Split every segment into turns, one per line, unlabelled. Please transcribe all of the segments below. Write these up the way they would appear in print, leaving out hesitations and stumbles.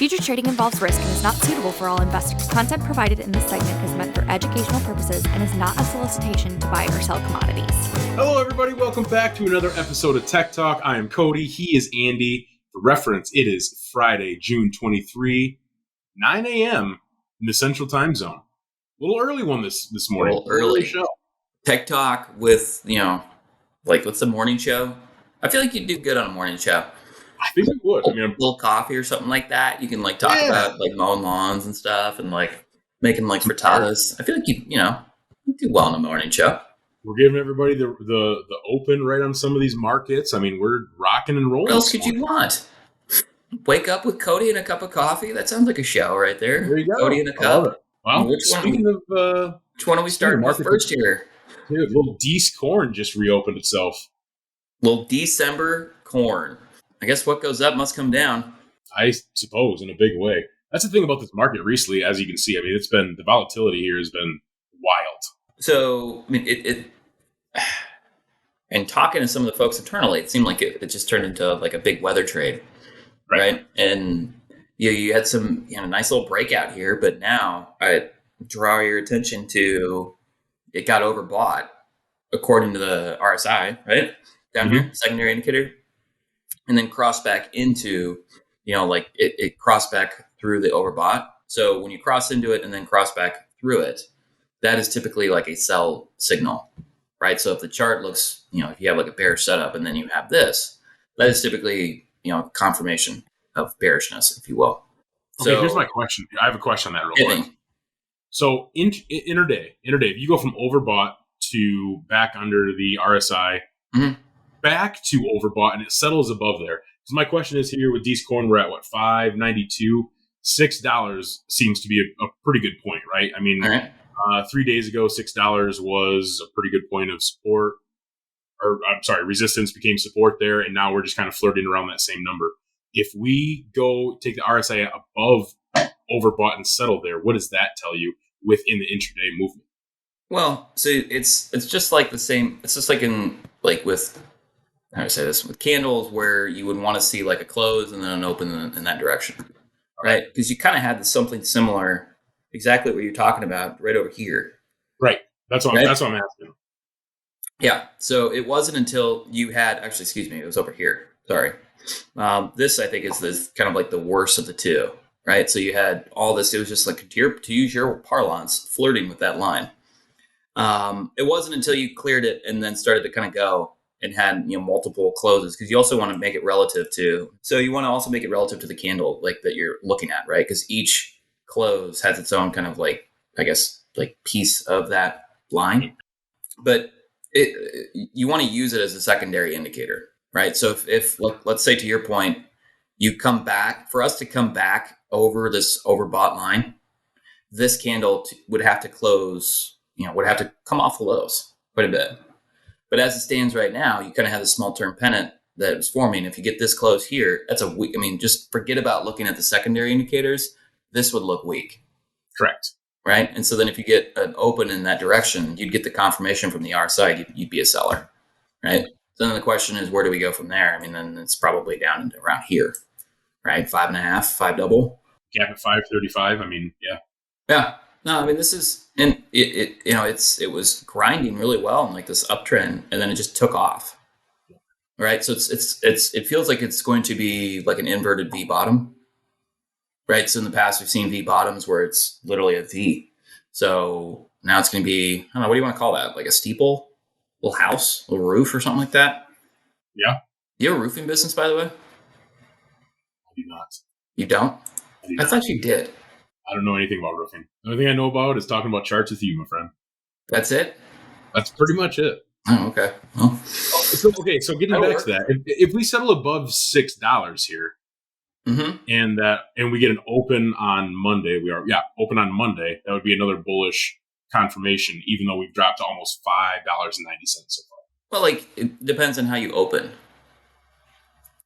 Futures trading involves risk and is not suitable for all investors. Content provided in this segment is meant for educational purposes and is not a solicitation to buy or sell commodities.
Hello, everybody. Welcome back to another episode of Tech Talk. I am Cody. He is Andy. For reference, it is Friday, June 23, 9 a.m. in the Central Time Zone. A little early one this morning.
A little early
show.
Tech Talk with, what's the morning show? I feel like you'd do good on a morning show.
I think we would.
A little coffee or something like that. You can talk about mowing lawns and stuff and making frittatas. I feel like you do well on a morning show.
We're giving everybody the open right on some of these markets. I mean, we're rocking and rolling.
What else could you want? Wake up with Cody and a cup of coffee. That sounds like a show right there.
There you go.
Cody and a cup.
Well,
which one are we starting with first here?
Dude, little Dec Corn just reopened itself.
Little December corn. I guess what goes up must come down.
I suppose, in a big way. That's the thing about this market recently, as you can see. I mean, the volatility here has been wild.
So, I mean, and talking to some of the folks internally, it seemed like it just turned into a big weather trade, right? And you had some nice little breakout here, but now I draw your attention to it got overbought according to the RSI, right? Down here, secondary indicator. And then cross back into, it crossed back through the overbought. So when you cross into it and then cross back through it, that is typically like a sell signal, right? So if the chart looks, if you have a bearish setup and then you have this, that is typically, confirmation of bearishness, if you will.
Okay, here's my question. I have a question on that real quick. So intraday, if you go from overbought to back under the RSI, back to overbought, and it settles above there. So my question is here with Dec Corn, we're at what, $5.92? $6 seems to be a pretty good point, right? I mean, 3 days ago, $6 was a pretty good point of support, resistance became support there, and now we're just kind of flirting around that same number. If we go take the RSI above overbought and settle there, what does that tell you within the intraday movement?
Well, so it's just like the same. It's just like with, how do I say this, with candles, where you would want to see a close and then an open in that direction, right? Because you kind of had something similar, exactly what you're talking about, right over here.
Right. That's what I'm asking.
Yeah. So it wasn't until you had it was over here. Sorry. This I think is kind of the worst of the two, right? So you had all this. It was just to use your parlance, flirting with that line. It wasn't until you cleared it and then started to kind of go and had multiple closes, because you also want to make it relative to. So you want to also make it relative to the candle that you're looking at, right? Because each close has its own kind of piece of that line, but you want to use it as a secondary indicator, right? So if let's say, to your point, you come back, for us to come back over this overbought line, this candle would have to close, would have to come off the lows quite a bit. But as it stands right now, you kind of have a small term pennant that is forming. If you get this close here, that's a weak. I mean, just forget about looking at the secondary indicators. This would look weak.
Correct.
Right. And so then if you get an open in that direction, you'd get the confirmation from the RSI. You'd be a seller. Right. So then the question is, where do we go from there? I mean, then it's probably down into around here. Right. 5.5, 5 double.
Gap at 535. I mean, yeah.
Yeah. No, I mean, this is, and it was grinding really well in this uptrend, and then it just took off. Right. So it feels like it's going to be an inverted V bottom. Right. So in the past, we've seen V bottoms where it's literally a V. So now it's going to be, I don't know, what do you want to call that? Like a steeple, little house, little roof or something like that.
Yeah.
You have a roofing business, by the way?
I do not.
You don't? I thought you did.
I don't know anything about roofing. The only thing I know about is talking about charts with you, my friend.
That's it?
That's pretty much it.
Oh, okay. Well,
so getting back to that, if we settle above $6 here, and we get an open on Monday, open on Monday, that would be another bullish confirmation, even though we've dropped to almost $5.90 so far.
Well, it depends on how you open.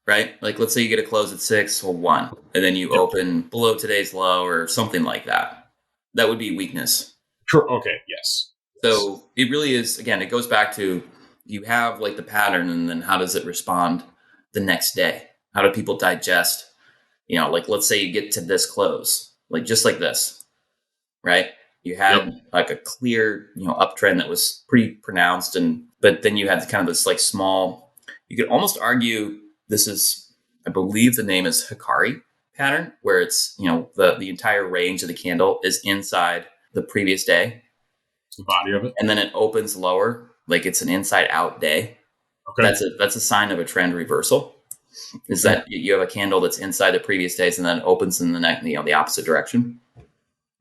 Right? Let's say you get a close at 6 or 1, and then you open below today's low or something like that. That would be weakness.
Sure. Okay. Yes.
So it really is, again, it goes back to, you have the pattern, and then how does it respond the next day? How do people digest like let's say you get to this close, like just like this, right? You had like a clear, uptrend that was pretty pronounced, but then you had kind of this like small. You could almost argue this is, I believe the name is Hikari pattern, where it's the entire range of the candle is inside the previous day,
the body of it,
and then it opens lower, like it's an inside out day.
Okay,
that's a sign of a trend reversal. Is that you have a candle that's inside the previous days and then opens in the next, the opposite direction.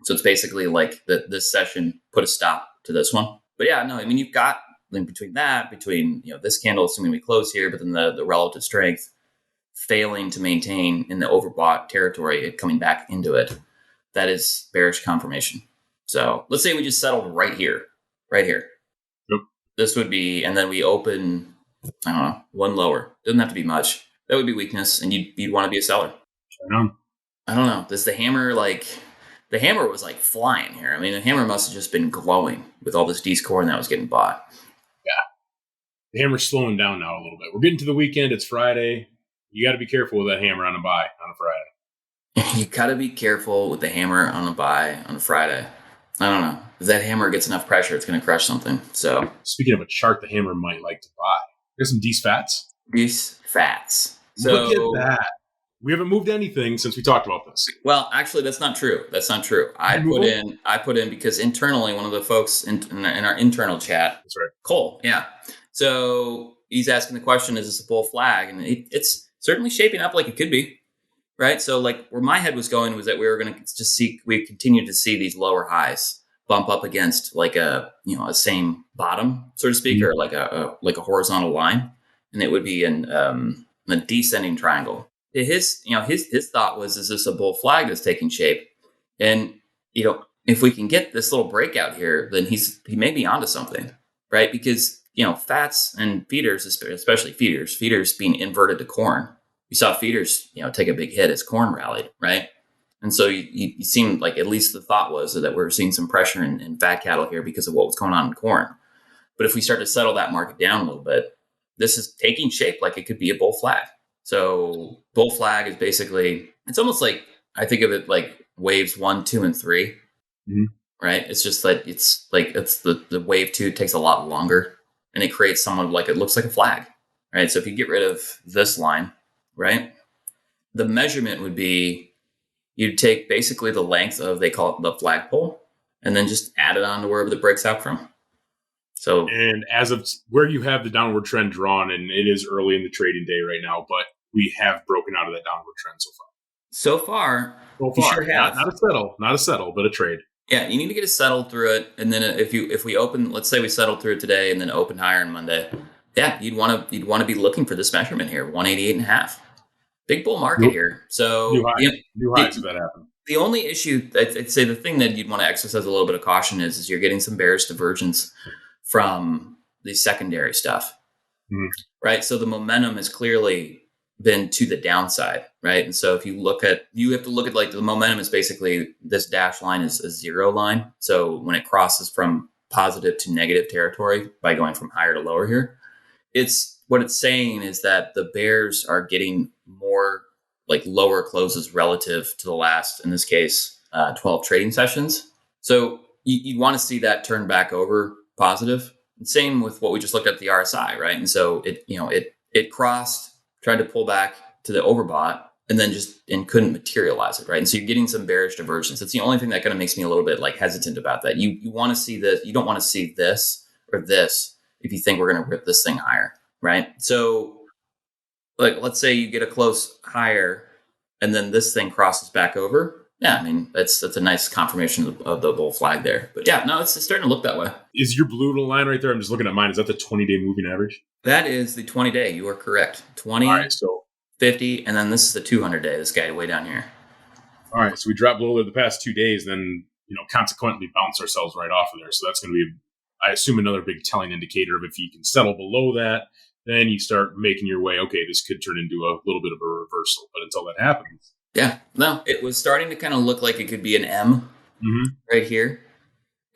So it's basically like this session put a stop to this one. But yeah, no, I mean, you've got between this candle, assuming we close here, but then the relative strength failing to maintain in the overbought territory, it coming back into it. That is bearish confirmation. So let's say we just settled right here.
Yep.
This would be, and then we open, I don't know, one lower. Doesn't have to be much. That would be weakness, and you'd want to be a seller. I don't know. Does the hammer the hammer was like flying here. I mean, the hammer must have just been glowing with all this Dec Corn that was getting bought.
Yeah. The hammer's slowing down now a little bit. We're getting to the weekend. It's Friday. You got to be careful with that hammer on a buy on a Friday.
You got to be careful with the hammer on a buy on a Friday. I don't know. If that hammer gets enough pressure, it's going to crush something. So,
speaking of a chart the hammer might like to buy, there's some Dec Fats.
Dec Fats.
So, look at that. We haven't moved anything since we talked about this.
Well, actually, that's not true. I put in because internally, one of the folks in our internal chat,
that's right,
Cole, yeah. So he's asking the question: is this a bull flag? And it's certainly shaping up like it could be, right? So, like where my head was going was that we were going to just we continue to see these lower highs bump up against like a same bottom, so to speak, or like a horizontal line, and it would be a descending triangle. His thought was, is this a bull flag that's taking shape? And, if we can get this little breakout here, then he may be onto something, right? Because, fats and feeders, especially feeders being inverted to corn. You saw feeders, take a big hit as corn rallied, right? And so you seemed like at least the thought was that we're seeing some pressure in fat cattle here because of what was going on in corn. But if we start to settle that market down a little bit, this is taking shape like it could be a bull flag. So bull flag is basically, it's almost like, I think of it like waves 1, 2, and 3, right? It's just that it's the wave 2 takes a lot longer and it creates somewhat like, it looks like a flag, right? So if you get rid of this line, right? The measurement would be, you'd take basically the length of, they call it the flagpole, and then just add it on to wherever it breaks out from. So, and
as of where you have the downward trend drawn, and it is early in the trading day right now, but we have broken out of that downward trend so far.
You sure have.
Not a settle, but a trade.
Yeah, you need to get it settled through it, and then if we open, let's say we settled through it today, and then open higher on Monday. Yeah, you'd want to be looking for this measurement here, 188.5. Big bull market here. So
new highs if that happens.
The only issue, I'd say, the thing that you'd want to exercise a little bit of caution is you're getting some bearish divergence from the secondary stuff, right? So the momentum has clearly been to the downside, right? And so if you have to look at like the momentum is basically this dash line is a zero line. So when it crosses from positive to negative territory by going from higher to lower here, what it's saying is that the bears are getting more like lower closes relative to the last, in this case, 12 trading sessions. So you want to see that turn back over positive. And same with what we just looked at the RSI, right? And so it crossed, tried to pull back to the overbought, and then couldn't materialize it, right? And so you're getting some bearish divergence. It's the only thing that kind of makes me a little bit like hesitant about that. You want to see this. You don't want to see this or this if you think we're going to rip this thing higher, right? So like, let's say you get a close higher and then this thing crosses back over. Yeah, I mean, that's a nice confirmation of the bull flag there. But yeah, no, it's starting to look that way.
Is your blue little line right there? I'm just looking at mine. Is that the 20-day moving average?
That is the 20-day. You are correct. 20,
all right, so
50, and then this is the 200-day, this guy way down here.
All right, so we dropped below there the past 2 days, then, consequently bounce ourselves right off of there. So that's going to be, I assume, another big telling indicator of if you can settle below that, then you start making your way, okay, this could turn into a little bit of a reversal. But until that happens.
Yeah, no, it was starting to kind of look like it could be an M right here.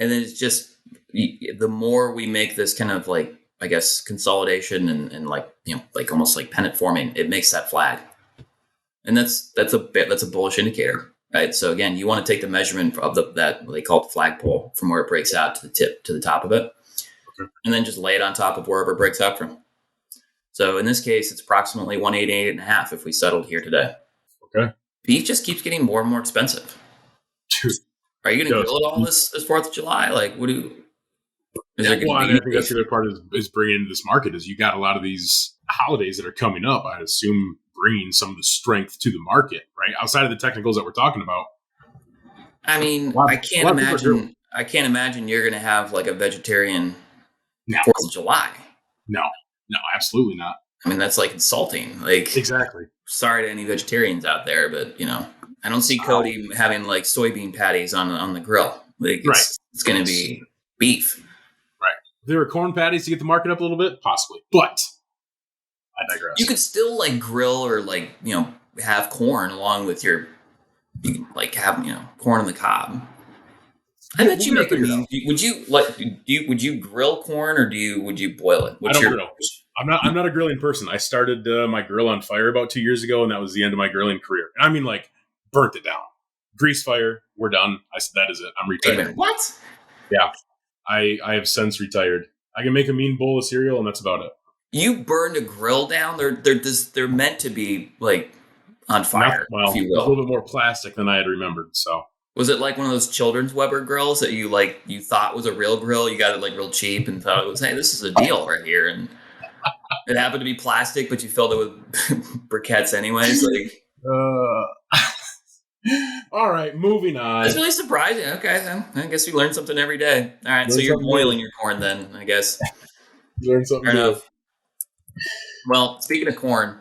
And then it's just, the more we make this kind of like, I guess, consolidation and like, like almost like pennant forming, it makes that flag. And that's a bullish indicator, right? So again, you want to take the measurement of that what they call it the flagpole from where it breaks out to the top of it, and then just lay it on top of wherever it breaks out from. So in this case, it's approximately 188.5 if we settled here today.
Okay.
Beef just keeps getting more and more expensive.
Dude,
are you going to grill it all this 4th of July? Like, what do you?
I think that's the other part is bringing into this market is you got a lot of these holidays that are coming up. I assume bringing some of the strength to the market, right? Outside of the technicals that we're talking about.
I mean, I can't imagine you're going to have like a vegetarian 4th of July.
No, absolutely not.
I mean, that's like insulting. Like,
exactly.
Sorry to any vegetarians out there, but I don't see Cody having like soybean patties on the grill. Like, it's going to be beef.
Right. If there were corn patties to get the market up a little bit, possibly, but I digress.
You could still like grill or like have corn along with you can like have corn on the cob. I bet you make a mean. Would you grill corn or would you boil it?
I don't grill. I'm not a grilling person. I started my grill on fire about 2 years ago, and that was the end of my grilling career. And I mean, like, burnt it down. Grease fire. We're done. I said, that is it. I'm retired.
Wait a minute, what?
Yeah. I have since retired. I can make a mean bowl of cereal, and that's about it.
You burned a grill down? They're meant to be, like, on fire, if you will.
A little bit more plastic than I had remembered, so.
Was it like one of those children's Weber grills that you thought was a real grill? You got it, like, real cheap and thought it was, hey, this is a deal right here, and it happened to be plastic, but you filled it with briquettes anyways. Like,
all right, moving on.
That's really surprising. Okay, then I guess we learn something every day. All right, so you're boiling your corn then, I guess.
Learn something.
Fair enough. Well, speaking of corn,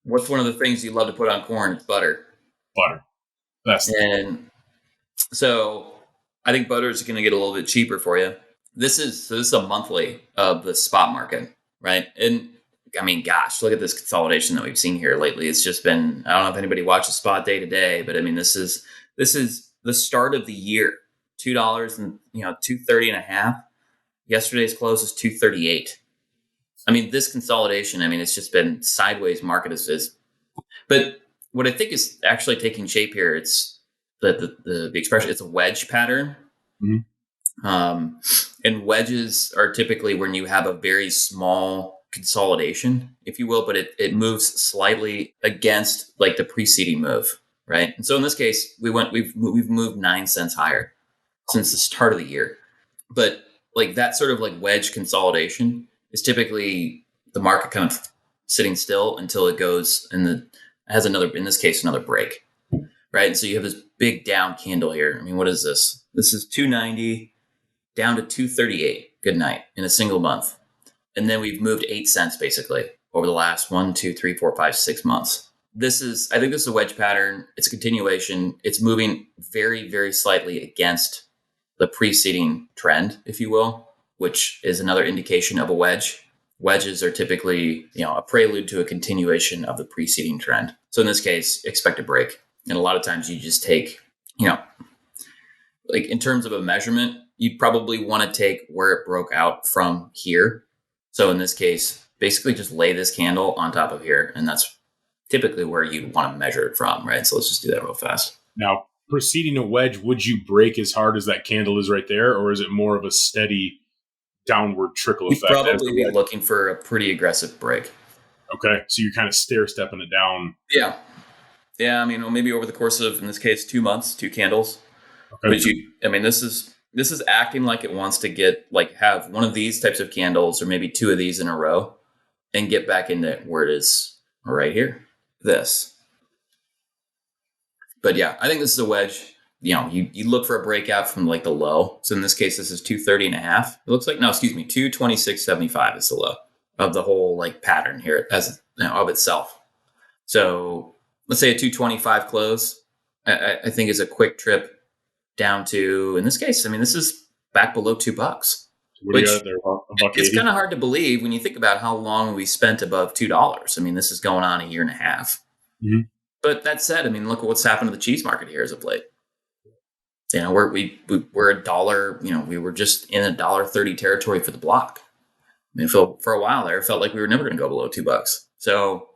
what's one of the things you love to put on corn? It's butter.
Butter.
And so I think butter is going to get a little bit cheaper for you. This is a monthly of the spot market, right? And I mean, gosh, look at this consolidation that we've seen here lately. It's just been, I don't know if anybody watches spot day to day, but I mean, this is the start of the year. $2 and $2.30.5. Yesterday's close is $2.38. I mean, this consolidation, I mean, it's just been sideways market is. But what I think is actually taking shape here, it's the expression, it's a wedge pattern.
Mm-hmm.
And wedges are typically when you have a very small consolidation, if you will, but it moves slightly against like the preceding move, right? And so in this case, we've moved 9 cents higher since the start of the year. But like that sort of like wedge consolidation is typically the market kind of sitting still until it goes has another, in this case, another break, right? And so you have this big down candle here. I mean, what is this? This is 290 down to 238. Good night in a single month. And then we've moved 8 cents basically over the last 1, 2, 3, 4, 5, 6 months. I think this is a wedge pattern. It's a continuation. It's moving very, very slightly against the preceding trend, if you will, which is another indication of a wedge. Wedges are typically, a prelude to a continuation of the preceding trend. So in this case, expect a break. And a lot of times you just take, like in terms of a measurement, you'd probably want to take where it broke out from here. So in this case, basically just lay this candle on top of here. And that's typically where you'd want to measure it from, right? So let's just do that real fast.
Now, preceding a wedge, would you break as hard as that candle is right there? Or is it more of a steady downward trickle effect?
You'd probably be looking for a pretty aggressive break.
Okay. So you're kind of stair-stepping it down.
Yeah. Yeah. I mean, maybe over the course of, in this case, 2 months, 2 candles. Okay. But this is acting like it wants to have one of these types of candles or maybe 2 of these in a row and get back into where it is right here. This. But yeah, I think this is a wedge. You look for a breakout from like the low. So in this case, this is 230.5. It looks like, 226.75 is the low of the whole like pattern here as of itself. So let's say a 225 close, I think is a quick trip down to, in this case, I mean, this is back below $2. Which it's kind of hard to believe when you think about how long we spent above $2. I mean, this is going on a year and a half.
Mm-hmm.
But that said, I mean, look at what's happened to the cheese market here as of late. We're $1. We were just in $1.30 territory for the block. I mean, for a while there, it felt like we were never going to go below $2. So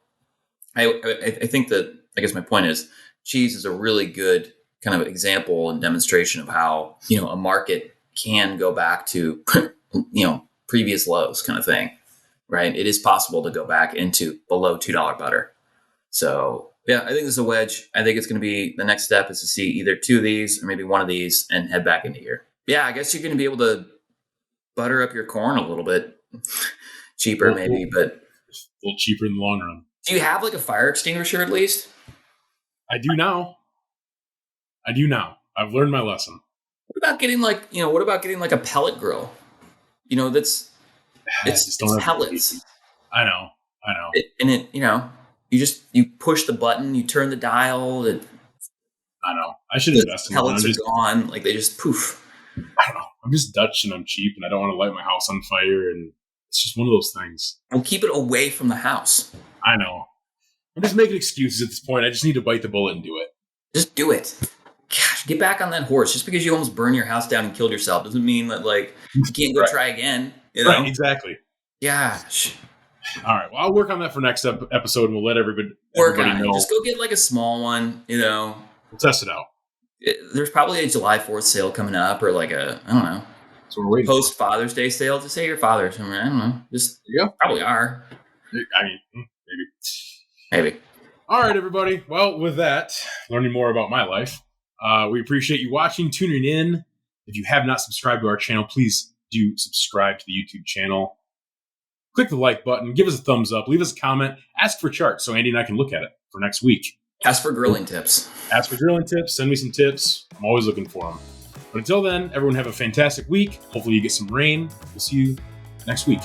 I think that, I guess my point is, cheese is a really good kind of example and demonstration of how, a market can go back to, previous lows kind of thing, right? It is possible to go back into below $2 butter. So yeah, I think this is a wedge. I think it's going to be, the next step is to see either 2 of these or maybe 1 of these and head back into here. Yeah, I guess you're going to be able to butter up your corn a little bit cheaper, maybe, but
a little cheaper in the long run.
Do you have like a fire extinguisher at least?
I do now. I've learned my lesson.
What about getting like a pellet grill? It's pellets.
I know.
You push the button, you turn the dial.
I know. I should invest in one.
Pellets are gone. Like they just poof.
I don't know. I'm just Dutch and I'm cheap and I don't want to light my house on fire, and it's just one of those things.
We'll keep it away from the house.
I know. I'm just making excuses at this point. I just need to bite the bullet and do it.
Just do it. Gosh, get back on that horse. Just because you almost burned your house down and killed yourself doesn't mean that you can't go try again.
Right, exactly.
Gosh.
All right. Well, I'll work on that for next episode, and we'll let everybody know.
Just go get a small one.
We'll test it out.
There's probably a July 4th sale coming up, or I don't know.
So we're waiting.
Post Father's Day sale. Just say your father's. I don't know. Just probably are.
I mean,
maybe.
All right, everybody. Well, with that, learning more about my life, we appreciate you watching, tuning in. If you have not subscribed to our channel, please do subscribe to the YouTube channel. Click the like button, give us a thumbs up, leave us a comment, ask for charts so Andy and I can look at it for next week.
Ask for grilling tips.
Send me some tips. I'm always looking for them. But until then, everyone have a fantastic week. Hopefully you get some rain. We'll see you next week.